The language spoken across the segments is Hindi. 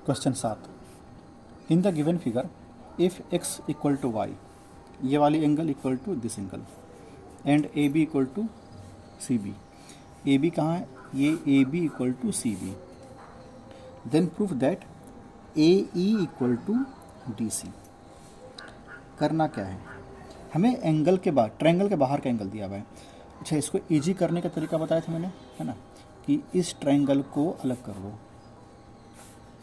Question 7, in the given figure if x equal to y, ये वाली angle equal to this angle and A B equal to C B, A B कहाँ है, ये A B equal to C B, then proof that A E equal to D C. करना क्या है, हमें एंगल के बाद ट्रायंगल के बाहर का एंगल दिया हुआ है। अच्छा, इसको इजी करने का तरीका बताया था मैंने, है ना, कि इस ट्रायंगल को अलग कर दो,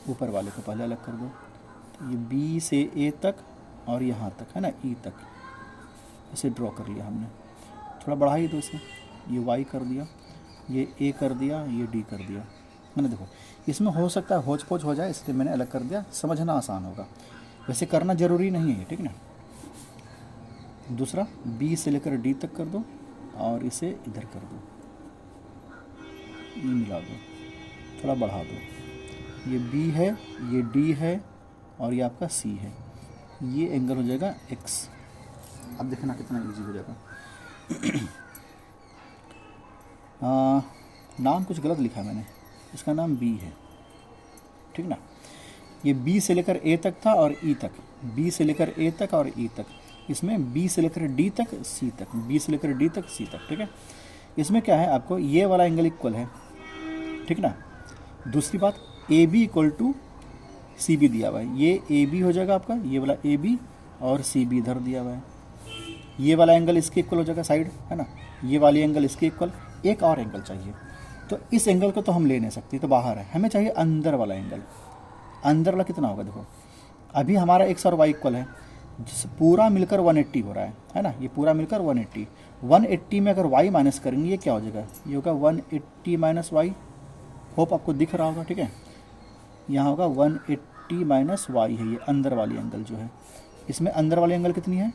ऊपर वाले को पहले अलग कर दो, तो ये बी से ए तक और यहाँ तक, है ना, ई तक, इसे ड्रॉ कर लिया हमने। थोड़ा बढ़ा ही दो इसे, ये वाई कर दिया, ये ए कर दिया, ये डी कर दिया, है ना। देखो इसमें हो सकता है होच पोच हो जाए, इसलिए मैंने अलग कर दिया, समझना आसान होगा, वैसे करना ज़रूरी नहीं है, ठीक ना। दूसरा, बी से लेकर डी तक कर दो और इसे इधर कर दो, ये मिला दो, थोड़ा बढ़ा दो, ये बी है, ये डी है और ये आपका सी है, ये एंगल हो जाएगा एक्स। अब देखना कितना इजी हो जाएगा। नाम कुछ गलत लिखा है मैंने, इसका नाम बी है, ठीक ना। ये बी से लेकर ए तक था और ई तक, बी से लेकर ए तक और ई तक, इसमें बी से लेकर डी तक सी तक, बी से लेकर डी तक सी तक, ठीक है। इसमें क्या है, आपको ये वाला एंगल इक्वल है, ठीक ना। दूसरी बात, A B equal to C B दिया हुआ है, ये ए बी हो जाएगा आपका, ये वाला ए बी और सी बी इधर दिया हुआ है, ये वाला एंगल इसके इक्वल हो जाएगा साइड, है ना, ये वाली एंगल इसके इक्वल। एक और एंगल चाहिए, तो इस एंगल को तो हम ले नहीं सकते, तो बाहर है, हमें चाहिए अंदर वाला एंगल। अंदर वाला कितना होगा, देखो अभी हमारा एक्स और वाई इक्वल है, जिस पूरा मिलकर 180 हो रहा है ना, ये पूरा मिलकर 180, 180 में अगर y माइनस करेंगे ये क्या हो जाएगा, ये होगा 180 माइनस वाई। होप आपको दिख रहा होगा, ठीक है, यहाँ होगा 180 माइनस वाई है, ये अंदर वाली एंगल जो है। इसमें अंदर वाली एंगल कितनी है,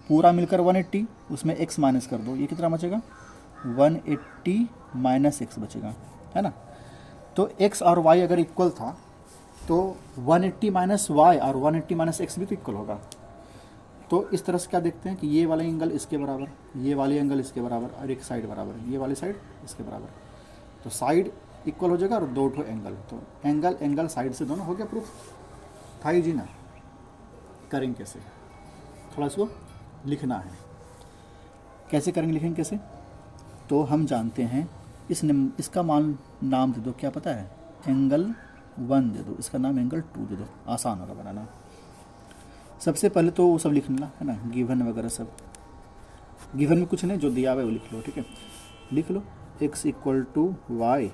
पूरा मिलकर 180, उसमें x माइनस कर दो, ये कितना बचेगा, 180 माइनस एक्स बचेगा, है ना। तो x और y अगर इक्वल था तो 180 माइनस वाई और 180 माइनस एक्स भी तो इक्वल होगा। तो इस तरह से क्या देखते हैं कि ये वाला एंगल इसके बराबर, ये वाली एंगल इसके बराबर और एक साइड बराबर, ये वाली साइड इसके बराबर, तो साइड इक्वल हो जाएगा और दो ठो एंगल, तो एंगल एंगल साइड से दोनों हो गया प्रूफ। था ही जी ना। करेंगे कैसे, थोड़ा इसको लिखना है, कैसे करेंगे, लिखेंगे कैसे, तो हम जानते हैं इसका नाम दे दो, क्या पता है, एंगल 1 दे दो, इसका नाम एंगल 2 दे दो, आसान होगा बनाना। सबसे पहले तो वो सब लिख लेना, है ना, गिवन वगैरह सब, गिवन में कुछ नहीं, जो दिया हुआ है वो लिख लो, ठीक है। लिख लो x equal to Y,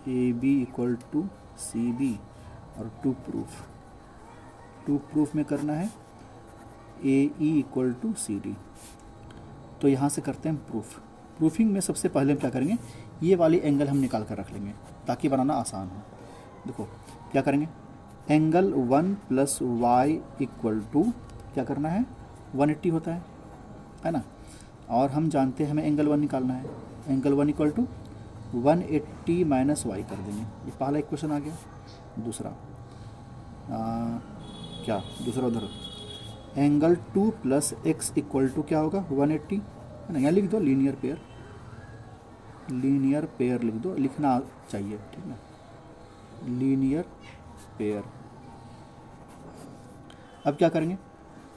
A B equal to C B और टू प्रूफ में करना है A E equal to C D. तो यहाँ से करते हैं प्रूफिंग में सबसे पहले हम क्या करेंगे, ये वाली एंगल हम निकाल कर रख लेंगे ताकि बनाना आसान हो। देखो क्या करेंगे, angle 1 plus y equal to क्या करना है, 180 होता है ना, और हम जानते हैं हमें एंगल 1 निकालना है, angle 1 equal to 180 minus y कर देंगे, ये पहला इक्वेशन आ गया। दूसरा क्या, दूसरा उधर angle 2 plus x equal to क्या होगा, 180, है ना, यहाँ लिख दो लीनियर पेयर लिख दो, लिखना चाहिए, ठीक ना, लीनियर पेयर। अब क्या करेंगे,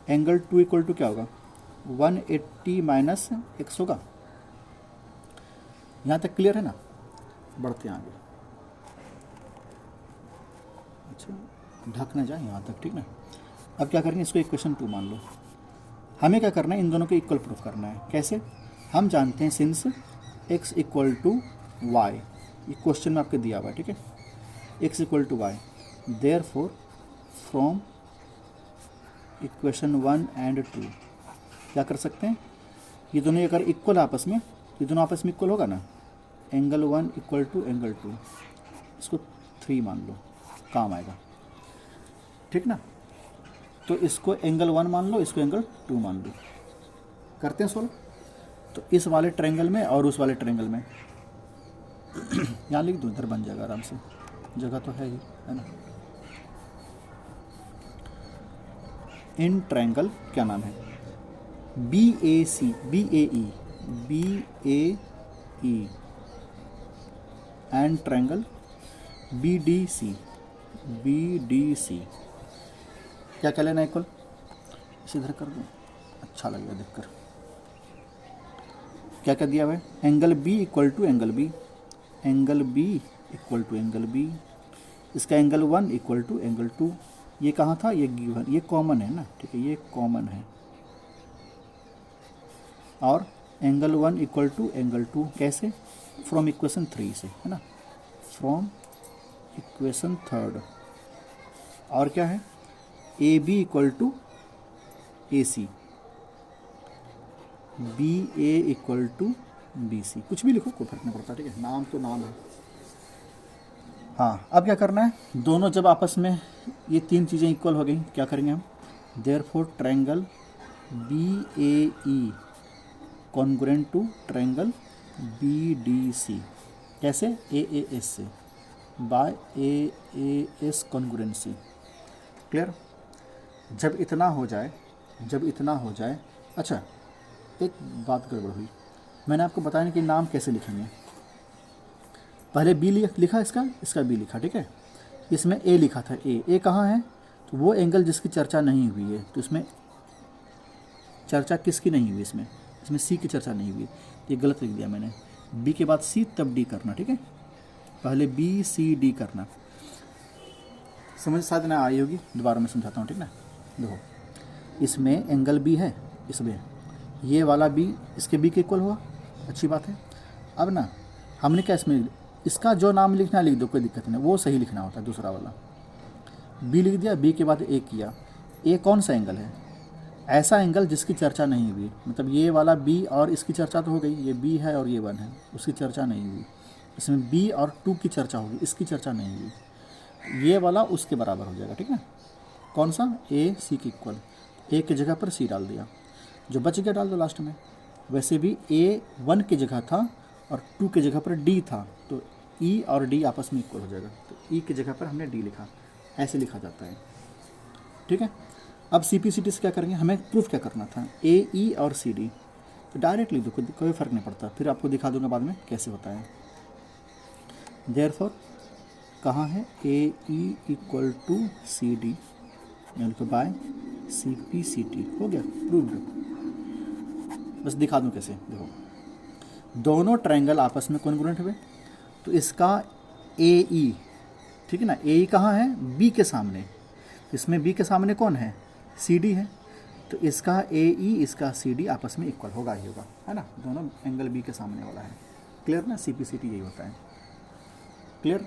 एंगल 2 इक्वल टू क्या होगा, 180 माइनस एक्स होगा। यहाँ तक क्लियर है ना, बढ़ते हैं आगे, अच्छा ढक ना जाए यहाँ तक, ठीक ना। अब क्या करेंगे, इसको इक्वेशन 2 मान लो। हमें क्या करना है, इन दोनों को इक्वल प्रूफ करना है। कैसे, हम जानते हैं since x equal to y, ये क्वेश्चन में आपके दिया हुआ है, ठीक है, x equal to y, therefore from equation 1 and 2 क्या कर सकते हैं, ये दोनों अगर इक्वल आपस में, ये दोनों आपस में इक्वल होगा ना, एंगल 1 इक्वल टू एंगल 2, इसको 3 मान लो, काम आएगा, ठीक ना। तो इसको एंगल 1 मान लो, इसको एंगल 2 मान लो, करते हैं सोल्व। तो इस वाले ट्रायंगल में और उस वाले ट्रायंगल में यहाँ लिख दो, इधर बन जाएगा आराम से, जगह तो है ही, है ना। इन ट्रायंगल क्या नाम है, B A E and triangle B D C, B D C, क्या क्या लेना इक्वल, इसे इधर कर दूँ, अच्छा लगेगा देखकर। क्या क्या दिया हुआ है, angle B equal to angle B, angle B equal to angle B, इसका एंगल 1 इक्वल टू एंगल 2। ये कहाँ था, ये गिवन, ये कॉमन है ना, ठीक है, ये कॉमन है। और एंगल 1 इक्वल टू एंगल 2 कैसे, फ्रॉम इक्वेशन 3 से, है ना, फ्रॉम इक्वेशन 3। और क्या है, A B equal to A C, B A equal to B C, कुछ भी लिखो कोई फर्क नहीं पड़ता, ठीक है, नाम तो नाम है। हाँ, अब क्या करना है, दोनों जब आपस में ये तीन चीज़ें इक्वल हो गई, क्या करेंगे हम, therefore triangle B A E congruent to triangle B D C, कैसे, ए एस से, by A S congruency. Clear, जब इतना हो जाए, जब इतना हो जाए, अच्छा एक बात गड़बड़ हुई, मैंने आपको बताया नहीं कि नाम कैसे लिखेंगे। पहले बी लिखा, इसका बी लिखा, ठीक है, इसमें ए लिखा था, ए कहाँ है, तो वो एंगल जिसकी चर्चा नहीं हुई है, तो इसमें चर्चा किसकी नहीं हुई, इसमें सी की चर्चा नहीं हुई, ये गलत लिख दिया मैंने, बी के बाद सी तब डी करना, ठीक है, पहले बी सी डी करना। समझ शायद ना आई होगी, दोबारा मैं समझाता हूँ, ठीक ना। देखो, इसमें एंगल बी है, इसमें ये वाला बी इसके बी के इक्वल हुआ, अच्छी बात है। अब ना हमने क्या इसमें, इसका जो नाम लिखना लिख दो, कोई दिक्कत नहीं, वो सही लिखना होता है, दूसरा वाला बी लिख दिया, बी के बाद ए किया। ए कौन सा एंगल है, ऐसा एंगल जिसकी चर्चा नहीं हुई, मतलब ये वाला बी और इसकी चर्चा तो हो गई, ये बी है और ये 1 है, उसकी चर्चा नहीं हुई। इसमें बी और 2 की चर्चा होगी, इसकी चर्चा नहीं हुई, ये वाला उसके बराबर हो जाएगा, ठीक है। कौन सा, ए सी की इक्वल, ए की जगह पर सी डाल दिया, जो बच गया डाल दो लास्ट में। वैसे भी ए 1 की जगह था और 2 की जगह पर डी था, तो ई और डी आपस में इक्वल हो जाएगा, तो ई की जगह पर हमने डी लिखा, ऐसे लिखा जाता है, ठीक है। अब सी पी सी टी से क्या करेंगे, हमें प्रूफ क्या करना था, ए ई और सी डी, तो डायरेक्ट लिख दो, कोई फ़र्क नहीं पड़ता, फिर आपको दिखा दूंगा बाद में कैसे होता है। देयरफॉर कहाँ है, A E equal to C D, by C P C T, हो गया प्रूव्ड। बस दिखा दूँ कैसे, देखो, दोनों ट्रायंगल आपस में कॉन्ग्रुएंट हुए, तो इसका ए ई, ठीक है ना, ए ई कहाँ है, बी के सामने, इसमें बी के सामने कौन है, सी डी है, तो इसका ए ई इसका सी डी आपस में इक्वल होगा ही होगा, है ना, दोनों एंगल बी के सामने वाला है। क्लियर ना, सी पी सी टी यही होता है, क्लियर।